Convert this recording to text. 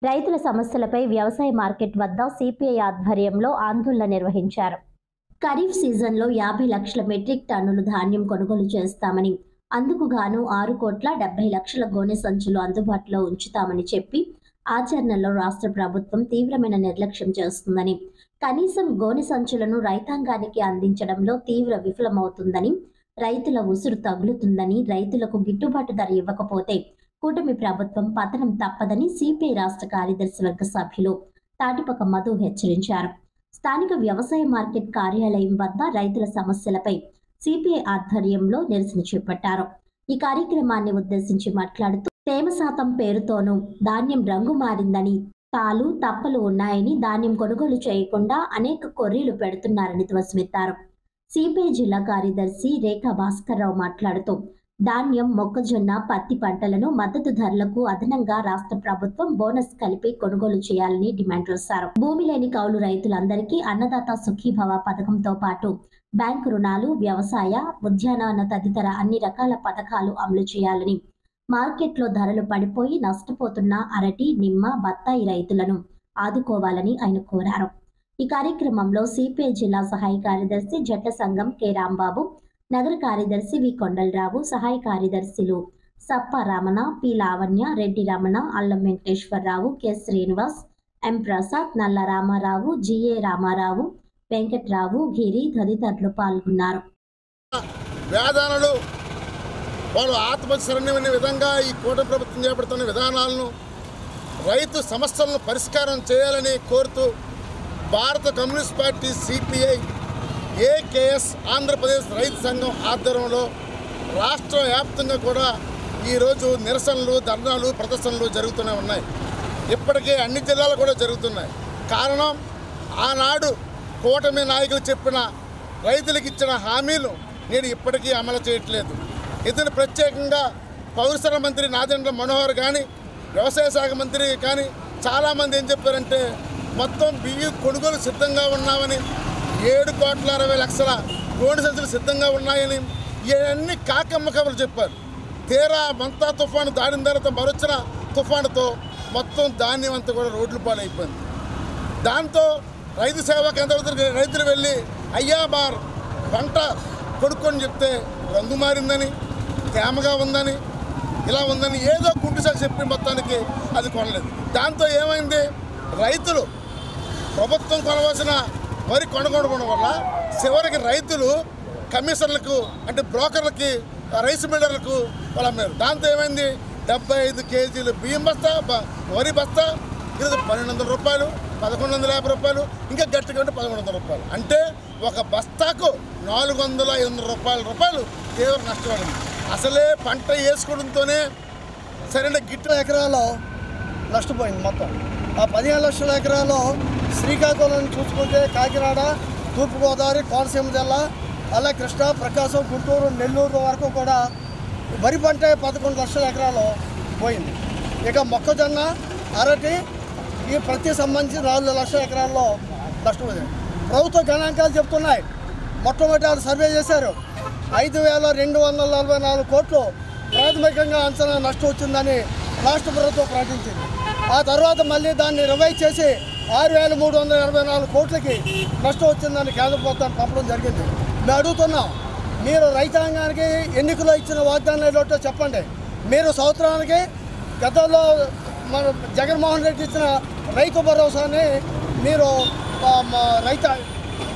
రైతుల సమస్యలపై వ్యవసాయ మార్కెట్ వద్ద సిపిఐ ఆధ్వర్యంలో ఆందోళన నిర్వహించారు. ఖరీఫ్ సీజన్లో 50 లక్షల మెట్రిక్ టన్నులు ధాన్యం కొనుగోలు చేస్తామని, అందుకు గాను 6,70,00,000 గోనె సంచులు అందుబాటులో ఉంచుతామని చెప్పి ఆచరణలో రాష్ట్ర ప్రభుత్వం తీవ్రమైన నిర్లక్ష్యం చేస్తుందని, కనీసం గోనె సంచులను రైతాంగానికి అందించడంలో తీవ్ర విఫలమవుతుందని, రైతుల ఉసురు తగులుతుందని, రైతులకు గిట్టుబాటు ధర ఇవ్వకపోతే కూటమి ప్రభుత్వం పతనం తప్పదని సిపిఐ రాష్ట్ర కార్యదర్శి వర్గ సభ్యులు తాటిపక మధు హెచ్చరించారు. స్థానిక వ్యవసాయ మార్కెట్ కార్యాలయం వద్ద రైతుల సమస్యలపై సిపిఐ ఆధ్వర్యంలో నిరసన చేపట్టారు. ఈ కార్యక్రమాన్ని ఉద్దేశించి మాట్లాడుతూ తేమ శాతం పేరుతోనూ ధాన్యం రంగు మారిందని, తాలు తప్పలు ఉన్నాయని ధాన్యం కొనుగోలు చేయకుండా అనేక కొర్రీలు పెడుతున్నారని ధ్వజమెత్తారు. సిపిఐ జిల్లా కార్యదర్శి రేఖా భాస్కర్రావు మాట్లాడుతూ ధాన్యం, మొక్కజొన్న, పత్తి పంటలను మద్దతు ధరలకు అదనంగా రాష్ట్ర ప్రభుత్వం బోనస్ కలిపి కొనుగోలు చేయాలని డిమాండ్ చేశారు. భూమి లేని కౌలు రైతులందరికీ అన్నదాత సుఖీభవ పథకంతో పాటు బ్యాంకు రుణాలు, వ్యవసాయ, ఉద్యానవన తదితర అన్ని రకాల పథకాలు అమలు చేయాలని, మార్కెట్లో ధరలు పడిపోయి నష్టపోతున్న అరటి, నిమ్మ, బత్తాయి రైతులను ఆదుకోవాలని ఆయన కోరారు. ఈ కార్యక్రమంలో సిపిఐ జిల్లా సహాయ కార్యదర్శి జట్ల సంఘం కె రాంబాబు, నగర కార్యదర్శి వి కొండలరావు, సహాయ కార్యదర్శులు సప్ప రమణ, పి లావణ్య, రెడ్డి రమణ, అల్లం వెంకటేశ్వరరావు, కె శ్రీనివాస్, ఎం ప్రసాద్, నల్ల రామారావు, జిఏ రామారావు, వెంకట్రావు, గిరి తదితరులు పాల్గొన్నారు. వేదాలను వాళ్ళు ఆత్మశరణ్యమైన విధంగా ఈ కూటమి ప్రభుత్వం చేపడుతున్న విధానాలను, రైతు సమస్యలను పరిష్కారం చేయాలని కోరుతూ భారత communist party CPI AKS Andhra Pradesh రైతు సంఘం ఆధ్వర్యంలో రాష్ట్ర వ్యాప్తంగా కూడా ఈరోజు నిరసనలు, ధర్నాలు, ప్రదర్శనలు జరుగుతూనే ఉన్నాయి. ఇప్పటికే అన్ని జిల్లాలు కూడా జరుగుతున్నాయి. కారణం, ఆనాడు కూటమి నాయకులు చెప్పిన రైతులకు ఇచ్చిన హామీలు నేను ఇప్పటికీ అమలు చేయట్లేదు. ఇతను ప్రత్యేకంగా పౌరసరఫరాల మంత్రి నాదెండ్ల మనోహర్ కానీ, వ్యవసాయ శాఖ మంత్రి కానీ చాలామంది ఏం చెప్పారంటే మొత్తం బియ్యం కొనుగోలు సిద్ధంగా ఉన్నామని, 7,60,00,000 గోనె సంచులు సిద్ధంగా ఉన్నాయని, ఇవన్నీ కాకమ్మ కబుర్లు చెప్పారు. తీరా మంతా తుఫాను దాడిన తర్వాత మరొచ్చిన తుఫానుతో మొత్తం ధాన్యం అంతా కూడా రోడ్ల పాలైపోయింది. దాంతో రైతు సేవా కేంద్రాలకు రైతులు వెళ్ళి అయ్యా మా పంట కొనుక్కొని చెప్తే రంగు మారిందని, తేమగా ఉందని, ఇలా ఉందని ఏదో కుంటిసారి చెప్పి మొత్తానికి అది కొనలేదు. దాంతో ఏమైంది, రైతులు ప్రభుత్వం కొనవలసిన వరి కొనగొనడం వల్ల చివరికి రైతులు కమిషన్లకు అంటే బ్రోకర్లకి, రైస్ మిల్లర్లకు వాళ్ళు అమ్మారు. దాంతో ఏమైంది, 75 కేజీలు బియ్యం బస్తా, వరి బస్తా ఈరోజు 1,200 రూపాయలు, 1,150 రూపాయలు, ఇంకా గట్టిగా ఉంటే 1,300 రూపాయలు. అంటే ఒక బస్తాకు 450 రూపాయలు తీవ్ర నష్టపడింది. అసలే పంట వేసుకోవడంతోనే సరైన గిట్టు ఎకరాల్లో నష్టపోయింది. మొత్తం ఆ 15 లక్షల ఎకరాల్లో శ్రీకాకుళం చూసుకుంటే కాకినాడ, తూర్పుగోదావరి, కోనసీమ జిల్లా, అలా కృష్ణా, ప్రకాశం, గుంటూరు, నెల్లూరు వరకు కూడా వరి పంట 11 లక్షల ఎకరాలు పోయింది. ఇక మొక్కజొన్న, అరటి ఈ ప్రతి సంబంధించి 4 లక్షల ఎకరాల్లో నష్టపోయింది. ప్రభుత్వ గణాంకాలు చెప్తున్నాయి. మొట్టమొదటి సర్వే చేశారు, 5,244 కోట్లు ప్రాథమికంగా అంచనా నష్టం వచ్చిందని రాష్ట్ర ప్రభుత్వం ప్రకటించింది. ఆ తర్వాత మళ్ళీ దాన్ని రివైజ్ చేసి 6,384 కోట్లకి నష్టం వచ్చిందని కేంద్ర ప్రభుత్వాన్ని పంపడం జరిగింది. మేము అడుగుతున్నాం, మీరు రైతాంగానికి ఎన్నికల్లో ఇచ్చిన వాగ్దానాలు ఏదో చెప్పండి. మీరు సంవత్సరానికి గతంలో మన జగన్మోహన్ రెడ్డి ఇచ్చిన రైతు భరోసాని మీరు